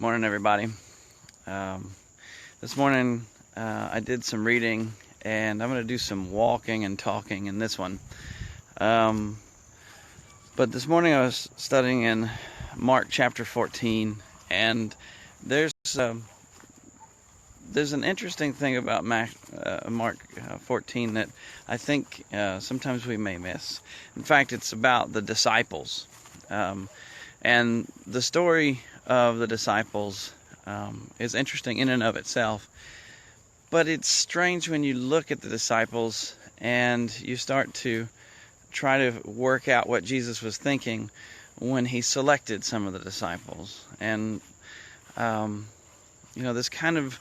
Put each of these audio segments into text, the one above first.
Morning, everybody. This morning I did some reading, and I'm going to do some walking and talking in this one. But this morning I was studying in Mark chapter 14, and there's an interesting thing about Mark 14 that I think sometimes we may miss. In fact, it's about the disciples. And the story of the disciples is interesting in and of itself. But it's strange when you look at the disciples and you start to try to work out what Jesus was thinking when he selected some of the disciples. And, this kind of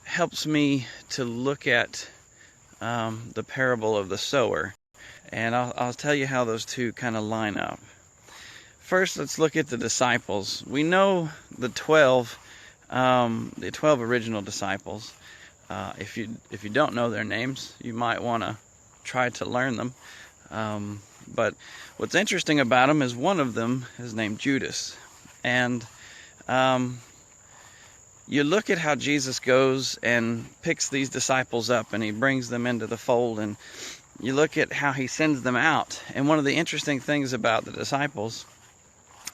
helps me to look at the parable of the sower. And I'll tell you how those two kind of line up. First, let's look at the disciples. We know the 12 original disciples. If you don't know their names, you might want to try to learn them. But what's interesting about them is one of them is named Judas. And you look at how Jesus goes and picks these disciples up and he brings them into the fold, and you look at how he sends them out. And one of the interesting things about the disciples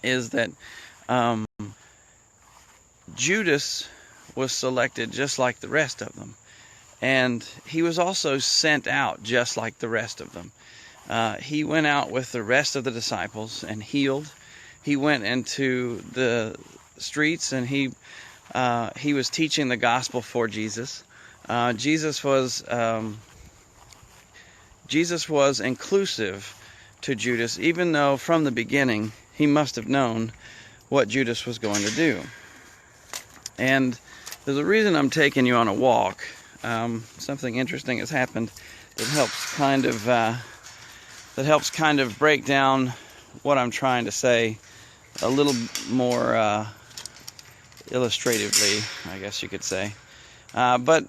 is that Judas was selected just like the rest of them. And he was also sent out just like the rest of them. He went out with the rest of the disciples and healed. He went into the streets and he was teaching the gospel for Jesus. Jesus was inclusive to Judas, even though from the beginning he must have known what Judas was going to do. And there's a reason I'm taking you on a walk. Something interesting has happened that helps kind of break down what I'm trying to say a little more illustratively, I guess you could say. But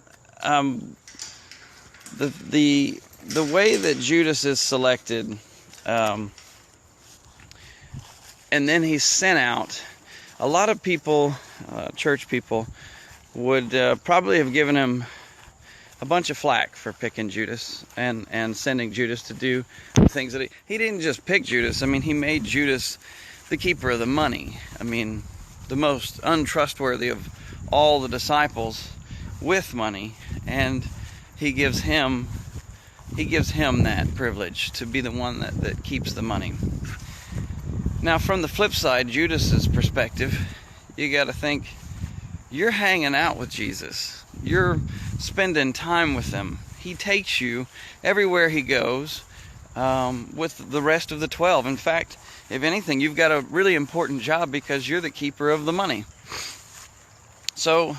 the way that Judas is selected, and then he's sent out, a lot of people, church people, would probably have given him a bunch of flack for picking Judas and sending Judas to do things that he didn't just pick Judas. I mean, he made Judas the keeper of the money. I mean, the most untrustworthy of all the disciples with money, and he gives him that privilege to be the one that keeps the money. Now, from the flip side, Judas's perspective, you got to think, you're hanging out with Jesus. You're spending time with him. He takes you everywhere he goes with the rest of the 12. In fact, if anything, you've got a really important job because you're the keeper of the money. So,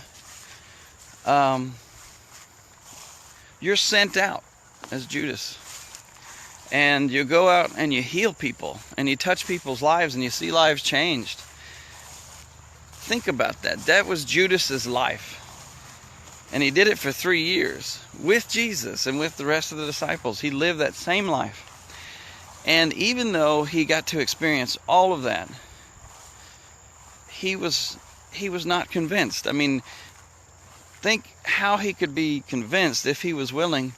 you're sent out as Judas. And you go out and you heal people, and you touch people's lives, and you see lives changed. Think about that. That was Judas's life. And he did it for 3 years with Jesus and with the rest of the disciples. He lived that same life. And even though he got to experience all of that, he was not convinced. I mean, think how he could be convinced if he was willing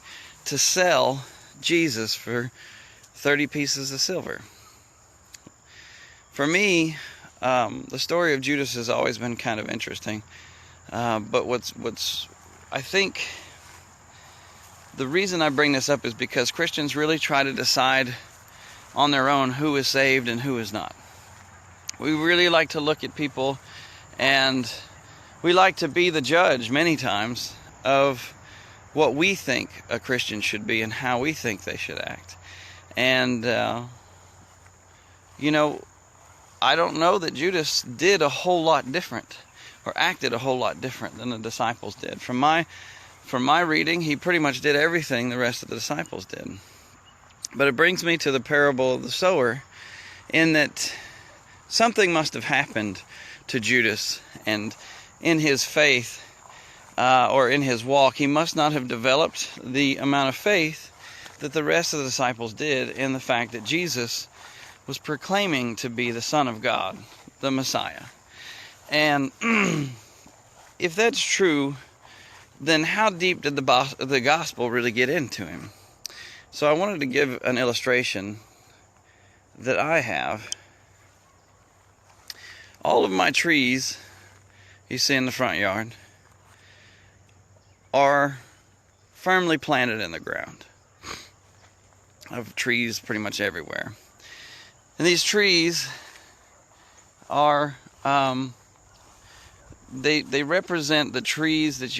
to sell Jesus for 30 pieces of silver. For me, the story of Judas has always been kind of interesting. But I think the reason I bring this up is because Christians really try to decide on their own who is saved and who is not. We really like to look at people, and we like to be the judge many times of what we think a Christian should be and how we think they should act. And, I don't know that Judas did a whole lot different or acted a whole lot different than the disciples did. From my reading, he pretty much did everything the rest of the disciples did. But it brings me to the parable of the sower, in that something must have happened to Judas, and in his faith, or in his walk, he must not have developed the amount of faith that the rest of the disciples did in the fact that Jesus was proclaiming to be the Son of God, the Messiah. And if that's true, then how deep did the gospel really get into him? So I wanted to give an illustration that I have. All of my trees you see in the front yard are firmly planted in the ground. I have trees pretty much everywhere. And these trees are they represent the trees that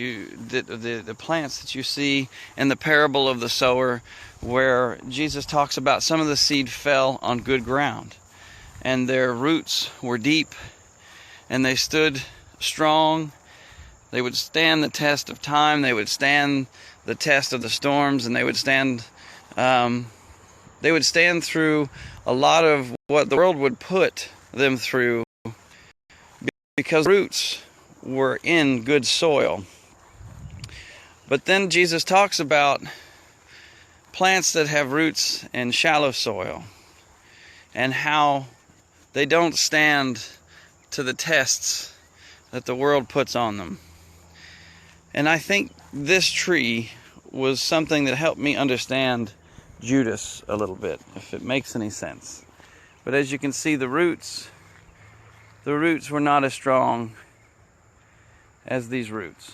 the plants that you see in the parable of the sower, where Jesus talks about some of the seed fell on good ground and their roots were deep and they stood strong. They would stand the test of time, they would stand the test of the storms, and they would stand through a lot of what the world would put them through, because roots were in good soil. But then Jesus talks about plants that have roots in shallow soil and how they don't stand to the tests that the world puts on them. And I think this tree was something that helped me understand Judas a little bit, if it makes any sense. But as you can see, the roots were not as strong as these roots.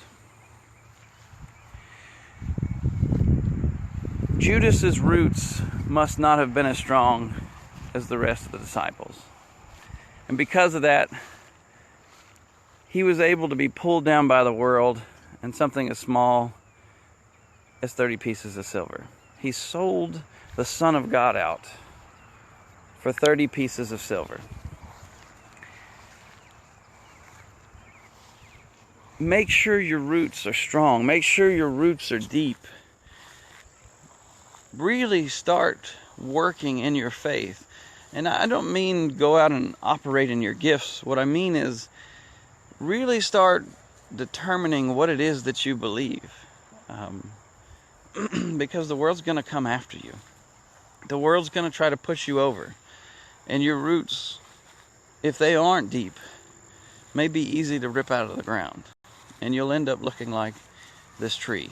Judas's roots must not have been as strong as the rest of the disciples. And because of that, he was able to be pulled down by the world and something as small as 30 pieces of silver. He sold the Son of God out for 30 pieces of silver. Make sure your roots are strong. Make sure your roots are deep. Really start working in your faith. And I don't mean go out and operate in your gifts. What I mean is really start determining what it is that you believe. Because the world's going to come after you. The world's going to try to push you over. And your roots, if they aren't deep, may be easy to rip out of the ground. And you'll end up looking like this tree.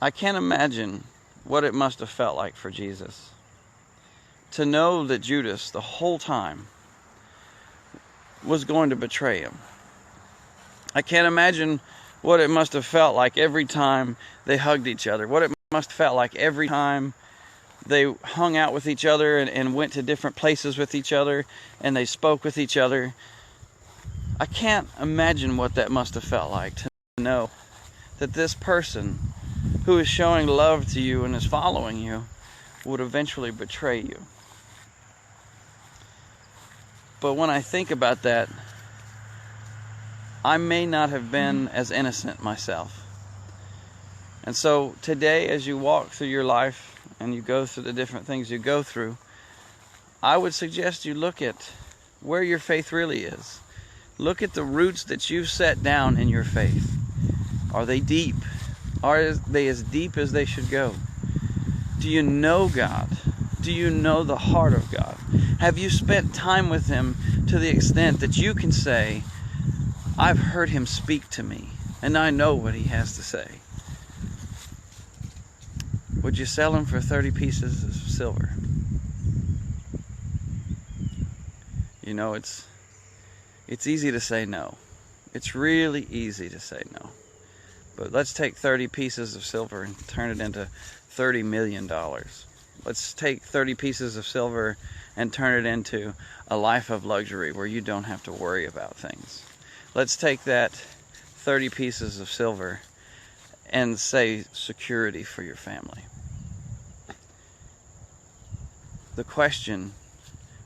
I can't imagine what it must have felt like for Jesus to know that Judas the whole time was going to betray him. I can't imagine what it must have felt like every time they hugged each other. What it must have felt like every time they hung out with each other and went to different places with each other and they spoke with each other. I can't imagine what that must have felt like to know that this person who is showing love to you and is following you would eventually betray you. But when I think about that, I may not have been as innocent myself. And so today, as you walk through your life and you go through the different things you go through, I would suggest you look at where your faith really is. Look at the roots that you've set down in your faith. Are they deep? Are they as deep as they should go? Do you know God? Do you know the heart of God? Have you spent time with Him to the extent that you can say, I've heard Him speak to me, and I know what He has to say? Would you sell Him for 30 pieces of silver? You know, it's easy to say no. It's really easy to say no. But let's take 30 pieces of silver and turn it into $30 million. Let's take 30 pieces of silver and turn it into a life of luxury where you don't have to worry about things. Let's take that 30 pieces of silver and say security for your family. The question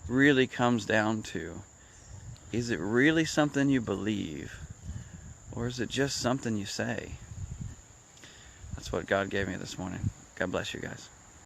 really comes down to, is it really something you believe, or is it just something you say? That's what God gave me this morning. God bless you guys.